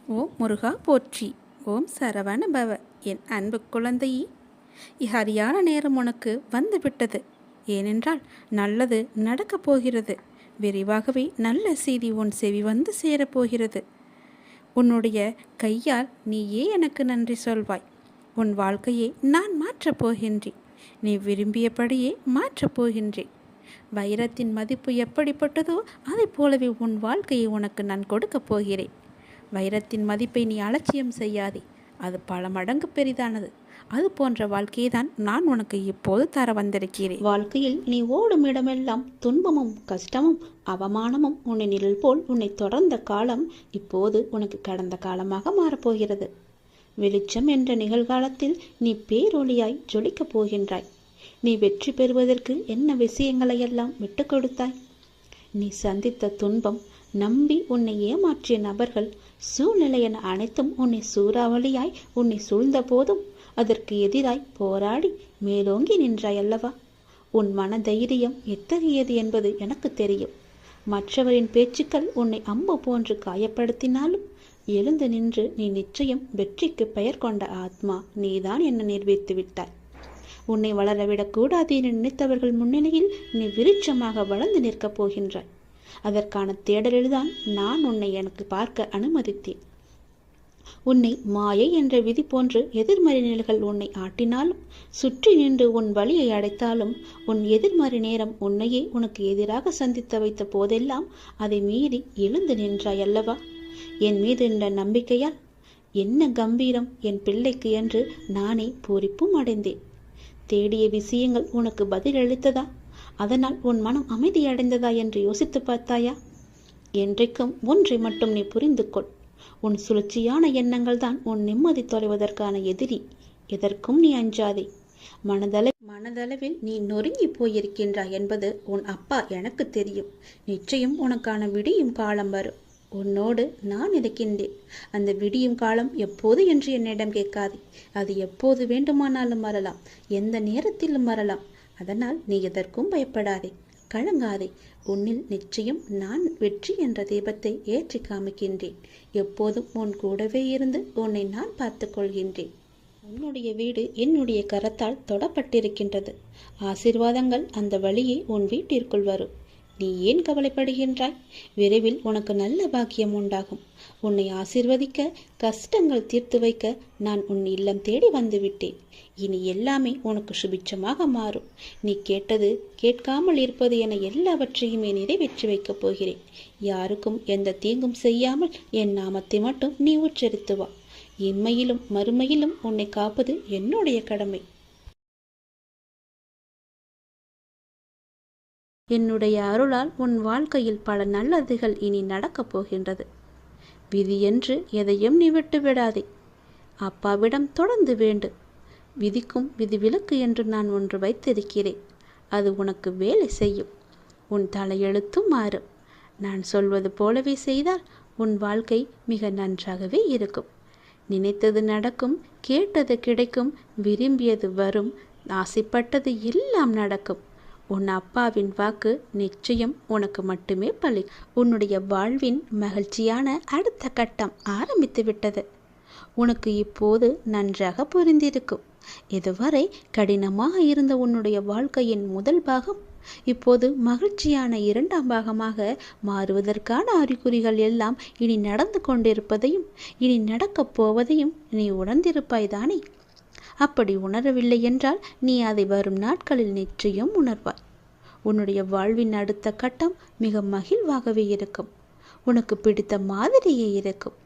ஓம் முருகா போற்றி. ஓம் சரவண பவ. என் அன்பு குழந்தையே, சரியான நேரம் உனக்கு வந்து விட்டது. ஏனென்றால் நல்லது நடக்கப் போகிறது. விரைவாகவே நல்ல செய்தி உன் செவி வந்து சேரப்போகிறது. உன்னுடைய கையால் நீயே எனக்கு நன்றி சொல்வாய். உன் வாழ்க்கையை நான் மாற்றப் போகின்றேன். நீ விரும்பியபடியே மாற்றப் போகின்றேன். வைரத்தின் மதிப்பு எப்படிப்பட்டதோ அதை போலவே உன் வாழ்க்கையை உனக்கு நான் கொடுக்கப் போகிறேன். வைரத்தின் மதிப்பை நீ அலட்சியம் செய்யாதே. அது பல மடங்கு பெரிதானது. அது போன்ற வாழ்க்கையை தான் நான் உனக்கு இப்போது தர வந்திருக்கிறேன். வாழ்க்கையில் நீ ஓடும் இடமெல்லாம் துன்பமும் கஷ்டமும் அவமானமும் உன்னை நிழல் போல் உன்னை தொடர்ந்த காலம் இப்போது உனக்கு கடந்த காலமாக மாறப்போகிறது. வெளிச்சம் என்ற நிகழ்காலத்தில் நீ பேரொளியாய் ஜொலிக்கப் போகின்றாய். நீ வெற்றி பெறுவதற்கு என்ன விஷயங்களையெல்லாம் விட்டு கொடுத்தாய்? நீ சந்தித்த துன்பம், நம்பி உன்னை ஏமாற்றிய நபர்கள், சூழ்நிலை என அனைத்தும் உன்னை சூறாவளியாய் உன்னை சூழ்ந்த போதும் அதற்கு எதிராய் போராடி மேலோங்கி நின்றாய் அல்லவா? உன் மன தைரியம் எத்தகையது என்பது எனக்கு தெரியும். மற்றவரின் பேச்சுக்கள் உன்னை அம்பு போன்று காயப்படுத்தினாலும் எழுந்து நின்று நீ நிச்சயம் வெற்றிக்கு பெயர் கொண்ட ஆத்மா நீதான் என நிரூபித்து விட்டாய். உன்னை வளரவிடக்கூடாது என நினைத்தவர்கள் முன்னிலையில் நீ விருட்சமாக வளர்ந்து நிற்கப் போகின்றாய். அதற்கான தேடலில்தான் நான் உன்னை எனக்கு பார்க்க அனுமதித்தேன். உன்னை மாயை என்ற விதி போன்று எதிர்மறை நிலைகள் உன்னை ஆட்டினாலும், சுற்றி நின்று உன் வழியை அடைத்தாலும், உன் எதிர்மறை நேரம் உன்னையே உனக்கு எதிராக சந்தித்து வைத்த போதெல்லாம் அதை மீறி எழுந்து நின்றாய் அல்லவா? என் மீது என்ற நம்பிக்கையால் என்ன கம்பீரம் என் பிள்ளைக்கு என்று நானே பூரிப்பும் அடைந்தேன். தேடிய விஷயங்கள் உனக்கு பதில் அளித்ததா? அதனால் உன் மனம் அமைதியடைந்ததா என்று யோசித்து பார்த்தாயா? என்றைக்கும் ஒன்றை மட்டும் நீ புரிந்து கொள். உன் சுழற்சியான எண்ணங்கள் தான் உன் நிம்மதி தொலைவதற்கான எதிரி. எதற்கும் நீ அஞ்சாதே. மனதளவில் நீ நொறுங்கி போயிருக்கின்றாய் என்பது உன் அப்பா எனக்கு தெரியும். நிச்சயம் உனக்கான விடியும் காலம் வரும். உன்னோடு நான் இருக்கின்றேன். அந்த விடியும் காலம் எப்போது என்று என்னிடம் கேட்காதே. அது எப்போது வேண்டுமானாலும் வரலாம், எந்த நேரத்திலும் வரலாம். அதனால் நீ எதற்கும் பயப்படாதே, கலங்காதே. உன்னில் நிச்சயம் நான் வெற்றி என்ற தீபத்தை ஏற்றி காமிக்கின்றேன். எப்போதும் உன் கூடவே இருந்து உன்னை நான் பார்த்து கொள்கின்றேன். உன்னுடைய வீடு என்னுடைய கரத்தால் தொடப்பட்டிருக்கின்றது. ஆசீர்வாதங்கள் அந்த வழியே உன் வீட்டிற்குள் வரும். நீ ஏன் கவலைப்படுகின்றாய்? விரைவில் உனக்கு நல்ல பாக்கியம் உண்டாகும். உன்னை ஆசீர்வதிக்க, கஷ்டங்கள் தீர்த்து வைக்க நான் உன் இல்லம் தேடி வந்து விட்டேன். இனி எல்லாமே உனக்கு சுபிட்சமாக மாறும். நீ கேட்டது, கேட்காமல் இருப்பது என எல்லாவற்றையுமே நிறைவேற்றி வைக்கப் போகிறேன். யாருக்கும் எந்த தீங்கும் செய்யாமல் என் நாமத்தை மட்டும் நீ உச்சரித்து வா. இம்மையிலும் மறுமையிலும் உன்னை காப்பது என்னுடைய கடமை. என்னுடைய அருளால் உன் வாழ்க்கையில் பல நல்லதுகள் இனி நடக்கப் போகின்றது. விதி என்று எதையும் நீ விட்டு விடாதே. அப்பாவிடம் தொடர்ந்து வேண்டு. விதிக்கும் விதிவிலக்கு என்று நான் ஒன்று வைத்திருக்கிறேன். அது உனக்கு வேலை செய்யும். உன் தலையெழுத்தும் மாறும். நான் சொல்வது போலவே செய்தால் உன் வாழ்க்கை மிக நன்றாகவே இருக்கும். நினைத்தது நடக்கும், கேட்டது கிடைக்கும், விரும்பியது வரும், ஆசைப்பட்டது எல்லாம் நடக்கும். உன் அப்பாவின் வாக்கு நிச்சயம் உனக்கு மட்டுமே பலிக்கும். உன்னுடைய வாழ்வின் மகிழ்ச்சியான அடுத்த கட்டம் ஆரம்பித்து விட்டது. உனக்கு இப்போது நன்றாக புரிந்திருக்கும். இதுவரை கடினமாக இருந்த உன்னுடைய வாழ்க்கையின் முதல் பாகம் இப்போது மகிழ்ச்சியான இரண்டாம் பாகமாக மாறுவதற்கான அறிகுறிகள் எல்லாம் இனி நடந்து கொண்டிருப்பதையும் இனி நடக்கப் போவதையும் நீ உணர்ந்திருப்பாய்தானே? அப்படி உணரவில்லை என்றால் நீ அதை வரும் நாட்களில் நிச்சயம் உணர்வாய். உன்னுடைய வாழ்வின் அடுத்த கட்டம் மிக மகிழ்வாகவே இருக்கும். உனக்கு பிடித்த மாதிரியே இருக்கும்.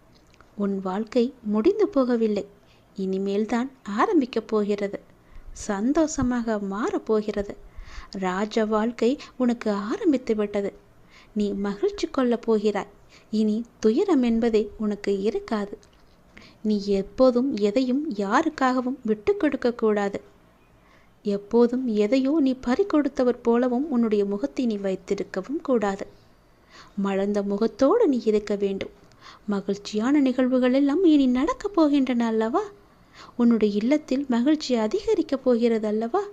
உன் வாழ்க்கை முடிந்து போகவில்லை, இனிமேல் தான் ஆரம்பிக்கப் போகிறது. சந்தோஷமாக மாறப்போகிறது. ராஜ வாழ்க்கை உனக்கு ஆரம்பித்து விட்டது. நீ மகிழ்ச்சி கொள்ளப் போகிறாய். இனி துயரம் என்பதே உனக்கு இருக்காது. நீ எப்போதும் எதையும் யாருக்காகவும் விட்டு கொடுக்க கூடாது. எப்போதும் எதையோ நீ பறி கொடுத்தவர் போலவும் உன்னுடைய முகத்தை நீ வைத்திருக்கவும் கூடாது. மலர்ந்த முகத்தோடு நீ இருக்க வேண்டும். மகிழ்ச்சியான நிகழ்வுகள் எல்லாம் இனி நடக்கப் போகின்றன அல்லவா? உன்னுடைய இல்லத்தில் மகிழ்ச்சி அதிகரிக்கப் போகிறது அல்லவா?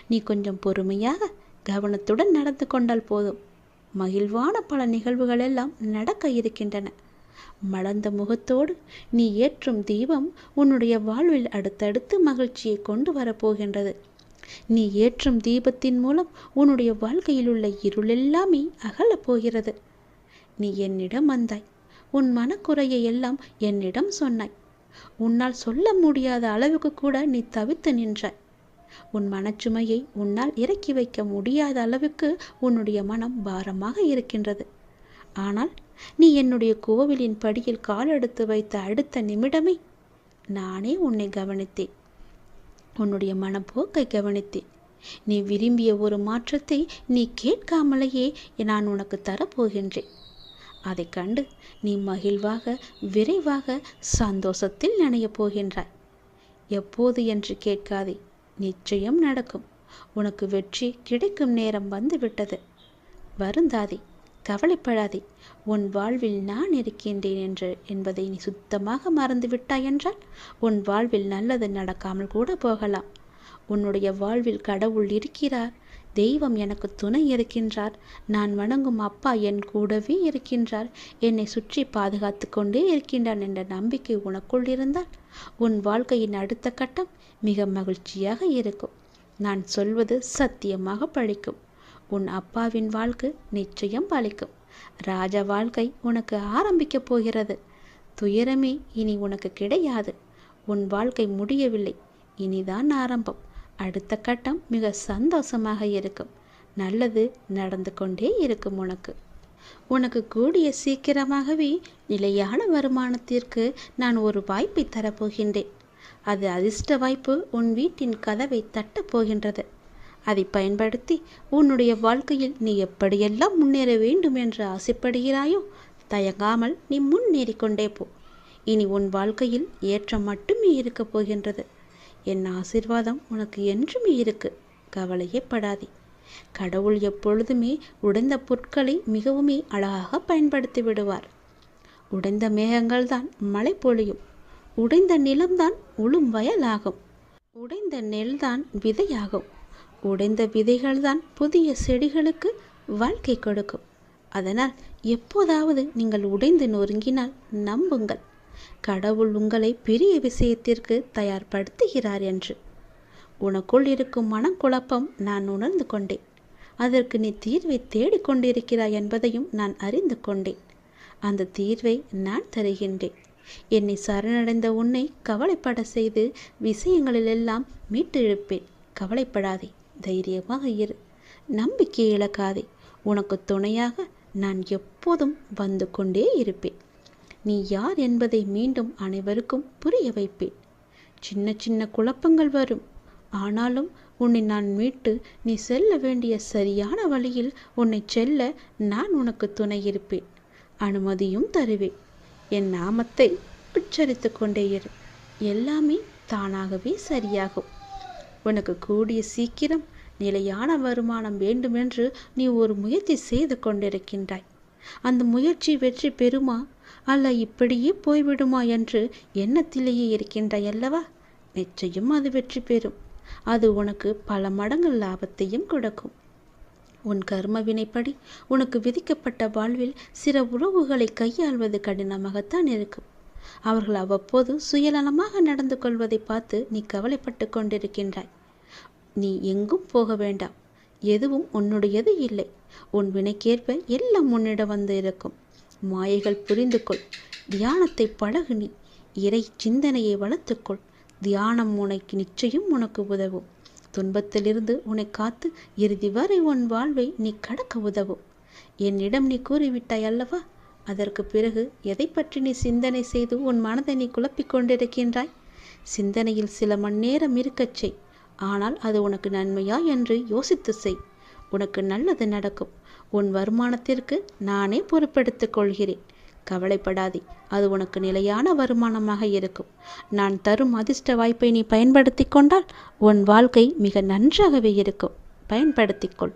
நீ கொஞ்சம் பொறுமையாக கவனத்துடன் நடந்து கொண்டால் போதும். மகிழ்வான பல நிகழ்வுகள் எல்லாம் நடக்க இருக்கின்றன. மலர்ந்த முகத்தோடு நீ ஏற்றும் தீபம் உன்னுடைய வாழ்வில் அடுத்தடுத்து மகிழ்ச்சியை கொண்டு வரப்போகின்றது. நீ ஏற்றும் தீபத்தின் மூலம் உன்னுடைய வாழ்க்கையில் உள்ள இருளெல்லாமே அகலப் போகிறது. நீ என்னிடம் வந்தாய், உன் மனக்குறையை எல்லாம் என்னிடம் சொன்னாய். உன்னால் சொல்ல முடியாத அளவுக்கு கூட நீ தவித்து நின்றாய். உன் மனச்சுமையை உன்னால் இறக்கி வைக்க முடியாத அளவுக்கு உன்னுடைய மனம் பாரமாக இருக்கின்றது. ஆனால் நீ என்னுடைய கோவிலின் படியில் காலெடுத்து வைத்த அடுத்த நிமிடமே நானே உன்னை கவனித்தேன். உன்னுடைய மனப்போக்கை கவனித்தேன். நீ விரும்பிய ஒரு மாற்றத்தை நீ கேட்காமலேயே நான் உனக்கு தரப்போகின்றேன். அதை கண்டு நீ மகிழ்வாக விரைவாக சந்தோஷத்தில் நனையப் போகின்றாய். எப்போது என்று கேட்காதே, நிச்சயம் நடக்கும். உனக்கு வெற்றி கிடைக்கும் நேரம் வந்துவிட்டது. வருந்தாதே, கவலைப்படாதே. உன் வாழ்வில் நான் இருக்கின்றேன் என்பதை நீ சுத்தமாக மறந்து விட்டாய் என்றால் உன் வாழ்வில் நல்லது நடக்காமல் கூட போகலாம். உன்னுடைய வாழ்வில் கடவுள் இருக்கிறார், தெய்வம் எனக்கு துணை இருக்கின்றார், நான் வணங்கும் அப்பா என் கூடவே இருக்கின்றார், என்னை சுற்றி பாதுகாத்து கொண்டே இருக்கின்றான் என்ற நம்பிக்கை உனக்குள் இருந்தால் உன் வாழ்க்கையின் அடுத்த கட்டம் மிக மகிழ்ச்சியாக இருக்கும். நான் சொல்வது சத்தியமாக பழிக்கும். உன் அப்பாவின் வாழ்க்கை நிச்சயம் பழிக்கும். ராஜ வாழ்க்கை உனக்கு ஆரம்பிக்கப் போகிறது. துயரமே இனி உனக்கு கிடையாது. உன் வாழ்க்கை முடியவில்லை, இனிதான் ஆரம்பம். அடுத்த கட்டம் மிக சந்தோஷமாக இருக்கும். நல்லது நடந்து கொண்டே இருக்கும். உனக்கு கூடிய சீக்கிரமாகவே நிலையான வருமானத்திற்கு நான் ஒரு வாய்ப்பை தரப்போகின்றேன். அது அதிர்ஷ்ட வாய்ப்பு உன் வீட்டின் கதவை தட்டப் போகின்றது. அதை பயன்படுத்தி உன்னுடைய வாழ்க்கையில் நீ எப்படியெல்லாம் முன்னேற வேண்டும் என்று ஆசைப்படுகிறாயோ தயங்காமல் நீ முன்னேறி கொண்டே போ. இனி உன் வாழ்க்கையில் ஏற்றம் மட்டுமே இருக்கப் போகின்றது. என் ஆசீர்வாதம் உனக்கு என்றுமே இருக்கு. கவலையே படாதே. கடவுள் எப்பொழுதுமே உடைந்த பொருட்களை மிகவுமே அழகாக பயன்படுத்தி விடுவார். உடைந்த மேகங்கள் தான் மழை பொழியும். உடைந்த நிலம்தான் உளும் வயலாகும். உடைந்த நெல்தான் விதையாகும். உடைந்த விதைகள்தான் புதிய செடிகளுக்கு வாழ்க்கை கொடுக்கும். அதனால் எப்போதாவது நீங்கள் உடைந்து நொறுங்கினால் நம்புங்கள், கடவுள் உங்களை பெரிய விஷயத்திற்கு தயார்படுத்துகிறார் என்று. உனக்குள் இருக்கும் மனக்குழப்பம் நான் உணர்ந்து கொண்டேன். அதற்கு நீ தீர்வை தேடிக்கொண்டிருக்கிறாய் என்பதையும் நான் அறிந்து கொண்டேன். அந்த தீர்வை நான் தருகின்றேன். என்னை சரணடைந்த உன்னை கவலைப்பட செய்து விஷயங்களிலெல்லாம் மீட்டு இழுப்பேன். கவலைப்படாதே, தைரியமாக இரு, நம்பிக்கை இழக்காதே. உனக்கு துணையாக நான் எப்போதும் வந்து கொண்டே இருப்பேன். நீ யார் என்பதை மீண்டும் அனைவருக்கும் புரிய வைப்பேன். சின்ன சின்ன குழப்பங்கள் வரும், ஆனாலும் உன்னை நான் மீட்டு நீ செல்ல வேண்டிய சரியான வழியில் உன்னை செல்ல நான் உனக்கு துணை இருப்பேன். அனுமதியும் தருவேன். என் நாமத்தை உச்சரித்து கொண்டே இரு, எல்லாமே தானாகவே சரியாகும். உனக்கு கூடிய சீக்கிரம் நிலையான வருமானம் வேண்டுமென்று நீ ஒரு முயற்சி செய்து கொண்டிருக்கின்றாய். அந்த முயற்சி வெற்றி பெறுமா அல்ல இப்படியே போய்விடுமா என்று எண்ணத்திலேயே இருக்கின்றாய் அல்லவா? நிச்சயம் அது வெற்றி பெறும். அது உனக்கு பல மடங்கு லாபத்தையும் கொடுக்கும். உன் கர்ம வினைப்படி உனக்கு விதிக்கப்பட்ட வாழ்வில் சில உறவுகளை கையாள்வது கடினமாகத்தான் இருக்கும். அவர்கள் அவ்வப்போது சுயநலமாக நடந்து கொள்வதை பார்த்து நீ கவலைப்பட்டு கொண்டிருக்கின்றாய். நீ எங்கும் போக வேண்டாம். எதுவும் உன்னுடையது இல்லை. உன் வினைக்கேற்ப எல்லாம் உன்னிடம் வந்து இருக்கும். மாயைகள் புரிந்து கொள். தியானத்தை பழகு. நீ இறை சிந்தனையை வளர்த்துக்கொள். தியானம் உனக்கு நிச்சயம் உனக்கு உதவும். துன்பத்திலிருந்து உன்னை காத்து இறுதி வரை உன் வாழ்வை நீ கடக்க உதவும். என்னிடம் நீ கூறிவிட்டாய் அல்லவா? அதற்கு பிறகு எதை பற்றி நீ சிந்தனை செய்து உன் மனதை நீ குழப்பிக் கொண்டிருக்கின்றாய்? சிந்தனையில் சில மணி நேரம் இருக்கச் செய். ஆனால் அது உனக்கு நன்மையா என்று யோசித்து செய். உனக்கு நல்லது நடக்கும். உன் வருமானத்திற்கு நானே பொறுப்பெடுத்துக் கொள்கிறேன். கவலைப்படாதே, அது உனக்கு நிலையான வருமானமாக இருக்கும். நான் தரும் அதிர்ஷ்ட வாய்ப்பை நீ பயன்படுத்தி கொண்டால் உன் வாழ்க்கை மிக நன்றாகவே இருக்கும். பயன்படுத்திக்கொள்.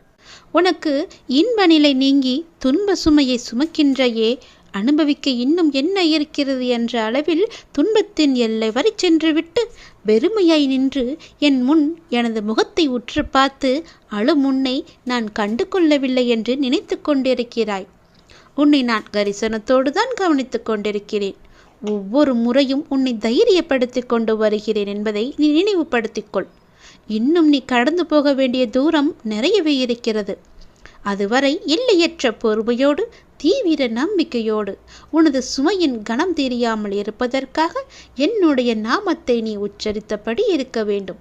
உனக்கு இன்ப நிலை நீங்கி துன்ப சுமையை சுமக்கின்றையே, அனுபவிக்க இன்னும் என்ன இருக்கிறது என்ற அளவில் துன்பத்தின் எல்லை வரை சென்று விட்டு வெறுமையாய் நின்று என் முன் எனது முகத்தை உற்று பார்த்து அழும் உன்னை நான் கண்டு கொள்ளவில்லை என்று நினைத்து கொண்டிருக்கிறாய். உன்னை நான் கரிசனத்தோடு தான் கவனித்துக் கொண்டிருக்கிறேன். ஒவ்வொரு முறையும் உன்னை தைரியப்படுத்திக் கொண்டு வருகிறேன் என்பதை நீ நினைவுபடுத்திக்கொள். இன்னும் நீ கடந்து போக வேண்டிய தூரம் நிறையவே இருக்கிறது. அதுவரை எல்லையற்ற பொறுமையோடு தீவிர நம்பிக்கையோடு உனது சுமையின் கணம் தெரியாமல் இருப்பதற்காக என்னுடைய நாமத்தை நீ உச்சரித்தபடி இருக்க வேண்டும்.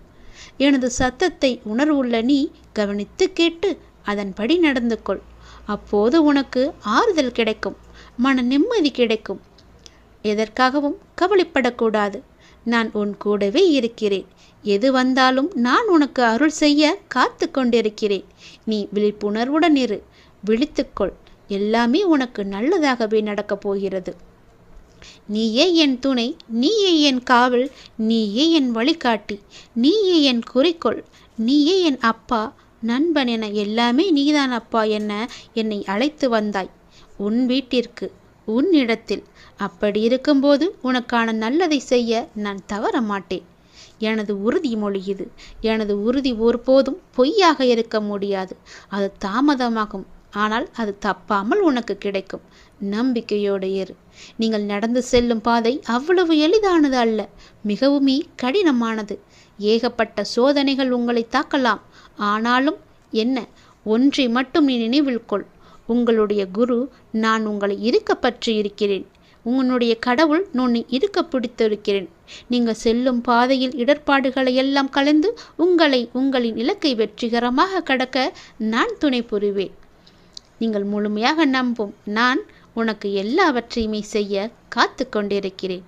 எனது சத்தத்தை உணர்வுள்ள நீ கவனித்து கேட்டு அதன்படி நடந்து கொள். அப்போது உனக்கு ஆறுதல் கிடைக்கும், மன நிம்மதி கிடைக்கும். எதற்காகவும் கவலைப்படக்கூடாது. நான் உன் கூடவே இருக்கிறேன். எது வந்தாலும் நான் உனக்கு அருள் செய்ய காத்து கொண்டிருக்கிறேன். நீ விழிப்புணர்வுடன் இரு, விழித்துக்கொள். எல்லாமே உனக்கு நல்லதாகவே நடக்கப் போகிறது. நீயே என் துணை, நீயே என் காவல், நீயே என் வழிகாட்டி, நீயே என் குறிக்கோள், நீயே என் அப்பா, நண்பன் என எல்லாமே நீதான் அப்பா என்னை அழைத்து வந்தாய் உன் வீட்டிற்கு, உன் இடத்தில். அப்படி இருக்கும்போது உனக்கான நல்லதை செய்ய நான் தவற மாட்டேன். எனது உறுதிமொழி இது. எனது உறுதி ஒருபோதும் பொய்யாக இருக்க முடியாது. அது தாமதமாகும், ஆனால் அது தப்பாமல் உனக்கு கிடைக்கும். நம்பிக்கையோடு இரு. நீங்கள் நடந்து செல்லும் பாதை அவ்வளவு எளிதானது அல்ல, மிகவுமே கடினமானது. ஏகப்பட்ட சோதனைகள் உங்களை தாக்கலாம். ஆனாலும் என்ன, ஒன்றை மட்டும் நீ நினைவில் கொள். உங்களுடைய குரு நான் உங்களை இருக்க பற்றி இருக்கிறேன். உன்னுடைய கடவுள் உன்னை இருக்க பிடித்திருக்கிறேன். நீங்கள் செல்லும் பாதையில் இடர்பாடுகளை எல்லாம் கலந்து உங்களின் இலக்கை வெற்றிகரமாக கடக்க நான் துணை புரிவேன். நீங்கள் முழுமையாக நம்பும் நான் உனக்கு எல்லாவற்றையுமே செய்ய காத்து கொண்டிருக்கிறேன்.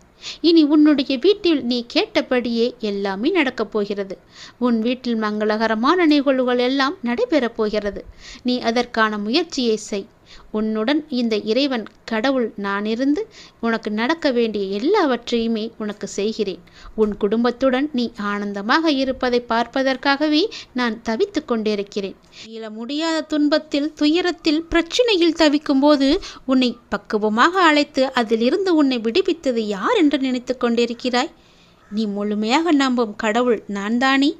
இனி உன்னுடைய வீட்டில் நீ கேட்டபடியே எல்லாமே நடக்கப் போகிறது. உன் வீட்டில் மங்களகரமான நிகழ்வுகள் எல்லாம் நடைபெறப் போகிறது. நீ அதற்கான முயற்சியை செய். உன்னுடன் இந்த இறைவன் கடவுள் நான் இருந்து உனக்கு நடக்க வேண்டிய எல்லாவற்றையுமே உனக்கு செய்கிறேன். உன் குடும்பத்துடன் நீ ஆனந்தமாக இருப்பதை பார்ப்பதற்காகவே நான் தவித்து கொண்டிருக்கிறேன். மீள முடியாத துன்பத்தில், துயரத்தில், பிரச்சனையில் தவிக்கும் போது உன்னை பக்குவமாக அழைத்து அதிலிருந்து உன்னை விடுவித்தது யார் என்று நினைத்து கொண்டிருக்கிறாய்? நீ முழுமையாக நம்பும் கடவுள் நான் தானே,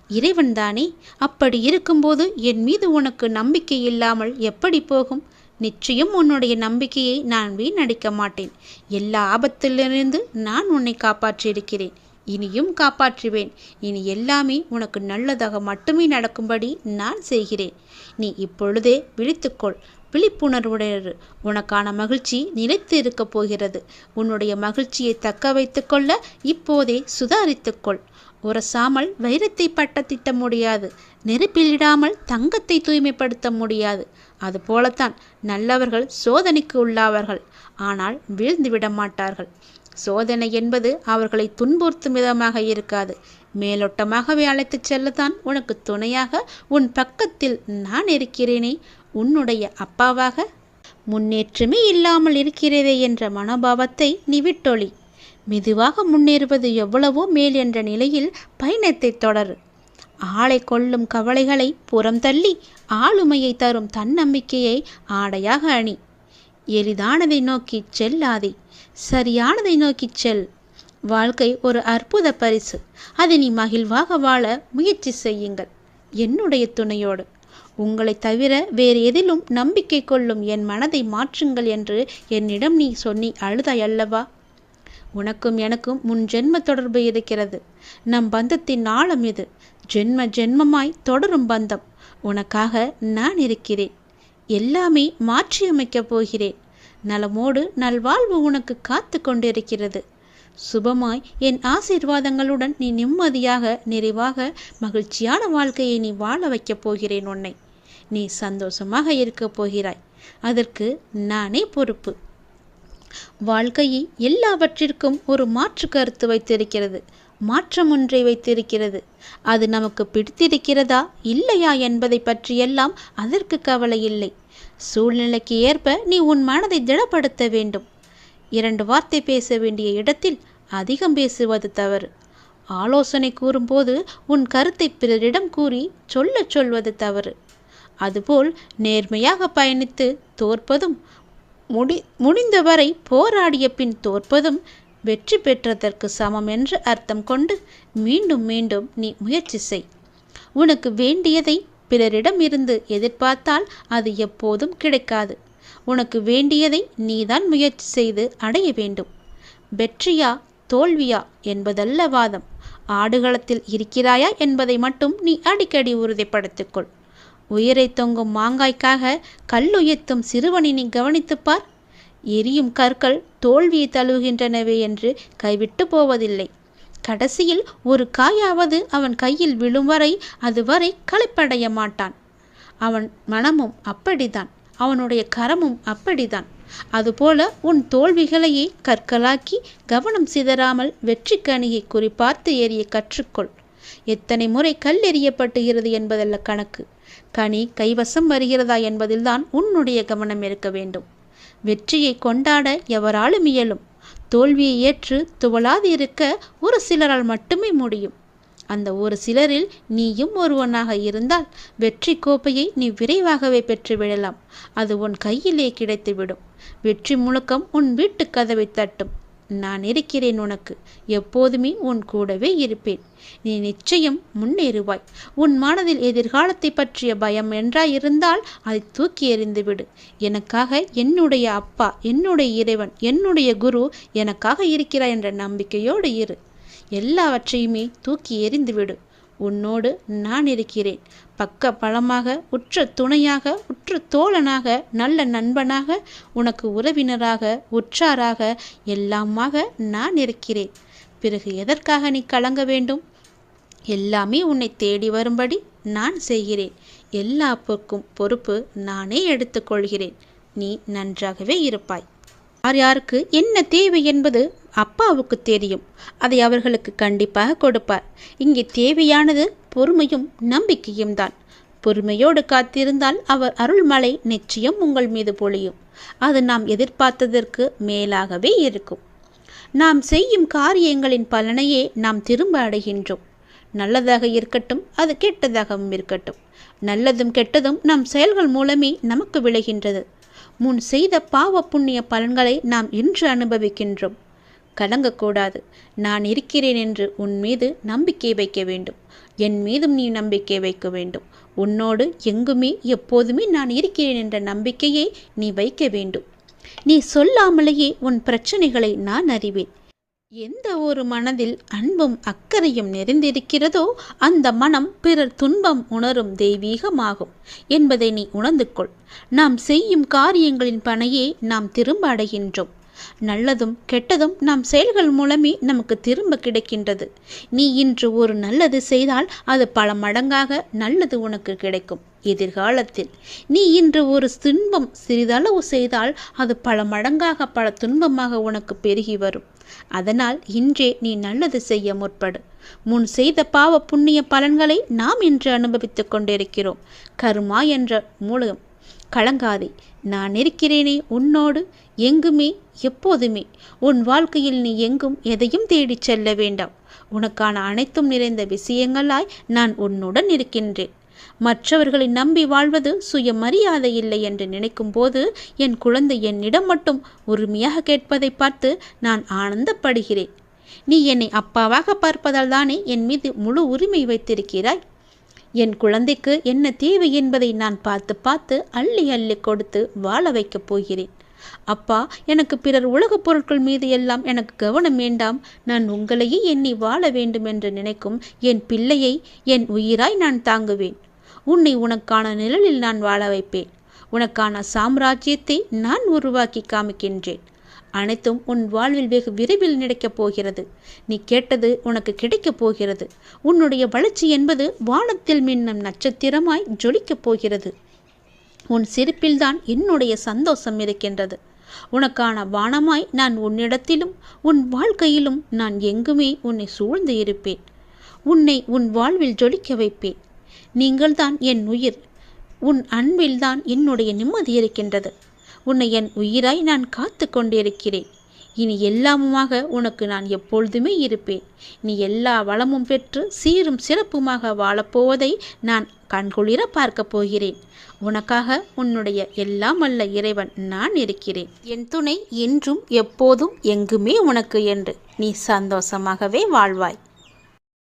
இறைவன் தானே. அப்படி இருக்கும்போது என் மீது உனக்கு நம்பிக்கை இல்லாமல் எப்படி போகும்? நிச்சயம் உன்னுடைய நம்பிக்கையை நான் வீணடிக்க மாட்டேன். எல்லா ஆபத்திலிருந்து நான் உன்னை காப்பாற்றியிருக்கிறேன், இனியும் காப்பாற்றுவேன். இனி எல்லாமே உனக்கு நல்லதாக மட்டுமே நடக்கும்படி நான் செய்கிறேன். நீ இப்பொழுதே விழித்துக்கொள், விழிப்புணர்வுடையது. உனக்கான மகிழ்ச்சி நிலைத்து இருக்கப் போகிறது. உன்னுடைய மகிழ்ச்சியை தக்க வைத்து கொள்ள இப்போதே சுதாரித்துக்கொள். உரசாமல் வைரத்தை பட்ட திட்ட முடியாது, நெருப்பிலிடாமல் தங்கத்தை தூய்மைப்படுத்த முடியாது. அதுபோலத்தான் நல்லவர்கள் சோதனைக்கு உள்ளாவார்கள், ஆனால் வீழ்ந்து விட மாட்டார்கள். சோதனை என்பது அவர்களை துன்புறுத்தும் விதமாக இருக்காது, மேலோட்டமாகவே அழைத்துச் செல்லத்தான் உனக்கு துணையாக உன் பக்கத்தில் நான் இருக்கிறேனே, உன்னுடைய அப்பாவாக. முன்னேற்றமே இல்லாமல் இருக்கிறதே என்ற மனோபாவத்தை நீ விட்டொழி. மெதுவாக முன்னேறுவது எவ்வளவோ மேல் என்ற நிலையில் பயணத்தை தொடரு. ஆளை கொள்ளும் கவலைகளை புறம் தள்ளி ஆளுமையை தரும் தன்னம்பிக்கையை ஆடையாக அணி. எளிதானதை நோக்கி செல்லாதே, சரியானதை நோக்கி செல். வாழ்க்கை ஒரு அற்புத பரிசு. அதை நீ மகிழ்வாக வாழ முயற்சி செய்யுங்கள், என்னுடைய துணையோடு. உங்களை தவிர வேறு எதிலும் நம்பிக்கை கொள்ளும் என் மனதை மாற்றுங்கள் என்று என்னிடம் நீ சொன்னி அழுதாய் அல்லவா? உனக்கும் எனக்கும் முன் ஜென்ம தொடர்பு இருக்கிறது. நம் பந்தத்தின் ஆழம் இது. ஜென்ம ஜென்மமாய் தொடரும் பந்தம். உனக்காக நான் இருக்கிறேன். எல்லாமே மாற்றியமைக்கப் போகிறேன். நலமோடு நல்வாழ்வு உனக்கு காத்து கொண்டிருக்கிறது. சுபமாய் என் ஆசீர்வாதங்களுடன் நீ நிம்மதியாக, நிறைவாக, மகிழ்ச்சியான வாழ்க்கையை நீ வாழ வைக்கப் போகிறேன். உன்னை நீ சந்தோஷமாக இருக்கப் போகிறாய். அதற்கு நானே பொறுப்பு. வாழ்க்கையை எல்லாவற்றிற்கும் ஒரு மாற்று கருத்து வைத்திருக்கிறது, மாற்றம் ஒன்றை வைத்திருக்கிறது. அது நமக்கு பிடித்திருக்கிறதா இல்லையா என்பதை பற்றியெல்லாம் அதற்கு கவலை இல்லை. சூழ்நிலைக்கு ஏற்ப நீ உன் மனதை திடப்படுத்த வேண்டும். 2 வார்த்தை பேச வேண்டிய இடத்தில் அதிகம் பேசுவது தவறு. ஆலோசனை கூறும்போது உன் கருத்தை பிறரிடம் கூறி சொல்வது தவறு. அதுபோல் நேர்மையாக பயணித்து தோற்பதும், முடிந்தவரை போராடிய பின் தோற்பதும் வெற்றி பெற்றதற்கு சமம் என்று அர்த்தம் கொண்டு மீண்டும் மீண்டும் நீ முயற்சி செய். உனக்கு வேண்டியதை பிறரிடம் இருந்து எதிர்பார்த்தால் அது எப்போதும் கிடைக்காது. உனக்கு வேண்டியதை நீதான் முயற்சி செய்து அடைய வேண்டும். வெற்றியா தோல்வியா என்பதல்ல வாதம். ஆடுகளத்தில் இருக்கிறாயா என்பதை மட்டும் நீ அடிக்கடி உறுதிப்படுத்திக்கொள். உயிரை தொங்கும் மாங்காய்க்காக கல்லுயர்த்தும் சிறுவனை நீ கவனித்துப்பார். எரியும் கற்கள் தோல்வியை தழுவுகின்றனவே என்று கைவிட்டு போவதில்லை. கடைசியில் ஒரு காயாவது அவன் கையில் விழும் வரை அதுவரை களைப்படைய மாட்டான். அவன் மனமும் அப்படித்தான், அவனுடைய கரமும் அப்படித்தான். அதுபோல உன் தோல்விகளையே கற்களாக்கி கவனம் சிதறாமல் வெற்றி கனியை குறிப்பார்த்து எறிய கற்றுக்கொள். எத்தனை முறை கல் எறியப்பட்டுகிறது என்பதல்ல கணக்கு, கனி கைவசம் வருகிறதா என்பதில்தான் உன்னுடைய கவனம் இருக்க வேண்டும். வெற்றியை கொண்டாட எவராலும் இயலும். தோல்வியை ஏற்று துவளாது இருக்க ஒரு சிலரால் மட்டுமே முடியும். அந்த ஒரு சிலரில் நீயும் ஒருவனாக இருந்தால் வெற்றி கோப்பையை நீ விரைவாகவே பெற்றுவிடலாம். அது உன் கையிலே கிடைத்துவிடும். வெற்றி முழக்கம் உன் வீட்டு கதவை தட்டும். நான் இருக்கிறேன் உனக்கு, எப்போதுமே உன் கூடவே இருப்பேன். நீ நிச்சயம் முன்னேறுவாய். உன் மனதில் எதிர்காலத்தை பற்றிய பயம் என்றாயிருந்தால் அதை தூக்கி எறிந்துவிடு. எனக்காக என்னுடைய அப்பா, என்னுடைய இறைவன், என்னுடைய குரு எனக்காக இருக்கிறார் என்ற நம்பிக்கையோடு இரு. எல்லாவற்றையுமே தூக்கி எறிந்துவிடு. உன்னோடு நான் இருக்கிறேன். பக்க பலமாக, உற்ற துணையாக, உற்ற தோழனாக, நல்ல நண்பனாக, உனக்கு உறவினராக, உற்றாராக, எல்லாமாக நான் இருக்கிறேன். பிறகு எதற்காக நீ கலங்க வேண்டும்? எல்லாமே உன்னை தேடி வரும்படி நான் செய்கிறேன். எல்லா பொறுப்பு நானே எடுத்துக்கொள்கிறேன். நீ நன்றாகவே இருப்பாய். யார் யாருக்கு என்ன தேவை என்பது அப்பாவுக்கு தெரியும். அதை அவர்களுக்கு கண்டிப்பாக கொடுப்பார். இங்கே தேவையானது பொறுமையும் நம்பிக்கையும் தான். பொறுமையோடு காத்திருந்தால் அவர் அருள்மழை நிச்சயம் உங்கள் மீது பொழியும். அது நாம் எதிர்பார்த்ததற்கு மேலாகவே இருக்கும். நாம் செய்யும் காரியங்களின் பலனையே நாம் திரும்ப அடைகின்றோம். நல்லதாக இருக்கட்டும், அது கெட்டதாகவும் இருக்கட்டும். நல்லதும் கெட்டதும் நம் செயல்கள் மூலமே நமக்கு விளைகின்றது. முன் செய்த பாவ புண்ணிய பலன்களை நாம் இன்று அனுபவிக்கின்றோம். கலங்கக்கூடாது. நான் இருக்கிறேன் என்று உன் மீது நம்பிக்கை வைக்க வேண்டும். என் மீதும் நீ நம்பிக்கை வைக்க வேண்டும். உன்னோடு எங்குமே எப்போதுமே நான் இருக்கிறேன் என்ற நம்பிக்கையை நீ வைக்க வேண்டும். நீ சொல்லாமலேயே உன் பிரச்சனைகளை நான் அறிவேன். எந்த ஒரு மனதில் அன்பும் அக்கறையும் நிறைந்திருக்கிறதோ அந்த மனம் பிறர் துன்பம் உணரும் தெய்வீகமாகும் என்பதை நீ உணர்ந்து கொள். நாம் செய்யும் காரியங்களின் பணையே நாம் திரும்ப அடைகின்றோம். நல்லதும் கெட்டதும் நாம் செயல்கள் மூலமே நமக்கு திரும்ப கிடைக்கின்றது. நீ இன்று ஒரு நல்லது செய்தால் அது பல மடங்காக நல்லது உனக்கு கிடைக்கும் எதிர்காலத்தில். நீ இன்று ஒரு துன்பம் சிறிதளவு செய்தால் அது பல மடங்காக பல துன்பமாக உனக்கு பெருகி வரும். அதனால் இன்றே நீ நல்லது செய்ய முற்படு. முன் செய்த பாவ புண்ணிய பலன்களை நாம் இன்று அனுபவித்துக் கொண்டிருக்கிறோம். கர்மா என்ற மூலம் கலங்காதே. நான் இருக்கிறேனே உன்னோடு, எங்குமே எப்போதுமே. உன் வாழ்க்கையில் நீ எங்கும் எதையும் தேடிச் செல்ல வேண்டாம். உனக்கான அனைத்தும் நிறைந்த விஷயங்களாய் நான் உன்னுடன் இருக்கின்றேன். மற்றவர்களை நம்பி வாழ்வது சுயமரியாதை இல்லை என்று நினைக்கும் போது என் குழந்தை என்னிடம் மட்டும் உரிமையாக கேட்பதை பார்த்து நான் ஆனந்தப்படுகிறேன். நீ என்னை அப்பாவாக பார்ப்பதால் தானே என் மீது முழு உரிமை வைத்திருக்கிறாய். என் குழந்தைக்கு என்ன தேவை என்பதை நான் பார்த்து பார்த்து அள்ளி அள்ளி கொடுத்து வாழ வைக்கப் போகிறேன். அப்பா, எனக்கு பிறர் உலகப் பொருட்கள் மீது எல்லாம் எனக்கு கவனம் வேண்டாம். நான் உங்களையே எண்ணி வாழ வேண்டும் என்று நினைக்கும் என் பிள்ளையை என் உயிராய் நான் தாங்குவேன். உன்னை உனக்கான நிழலில் நான் வாழ வைப்பேன். உனக்கான சாம்ராஜ்யத்தை நான் உருவாக்கி காமிக்கின்றேன். அனைத்தும் உன் வாழ்வில் வெகு விரைவில் நடக்கப் போகிறது. நீ கேட்டது உனக்கு கிடைக்கப் போகிறது. உன்னுடைய வளர்ச்சி என்பது வானத்தில் மின்னும் நட்சத்திரமாய் ஜொலிக்கப் போகிறது. உன் சிரிப்பில்தான் என்னுடைய சந்தோஷம் இருக்கின்றது. உனக்கான வானமாய் நான் உன்னிடத்திலும் உன் வாழ்க்கையிலும் நான் எங்குமே உன்னை சூழ்ந்து இருப்பேன். உன்னை உன் வாழ்வில் ஜொலிக்க வைப்பேன். நீங்கள்தான் என் உயிர். உன் அன்பில்தான் என்னுடைய நிம்மதி இருக்கின்றது. உன்னை என் உயிராய் நான் காத்து கொண்டிருக்கிறேன். இனி எல்லாமுமாக உனக்கு நான் எப்பொழுதுமே இருப்பேன். நீ எல்லா வளமும் பெற்று சீரும் சிறப்புமாக வாழப்போவதை நான் கண்குளிர பார்க்கப் போகிறேன். உனக்காக உன்னுடைய எல்லாம் வல்ல இறைவன் நான் இருக்கிறேன். என் துணை என்றும் எப்போதும் எங்குமே உனக்கு என்று நீ சந்தோஷமாகவே வாழ்வாய்.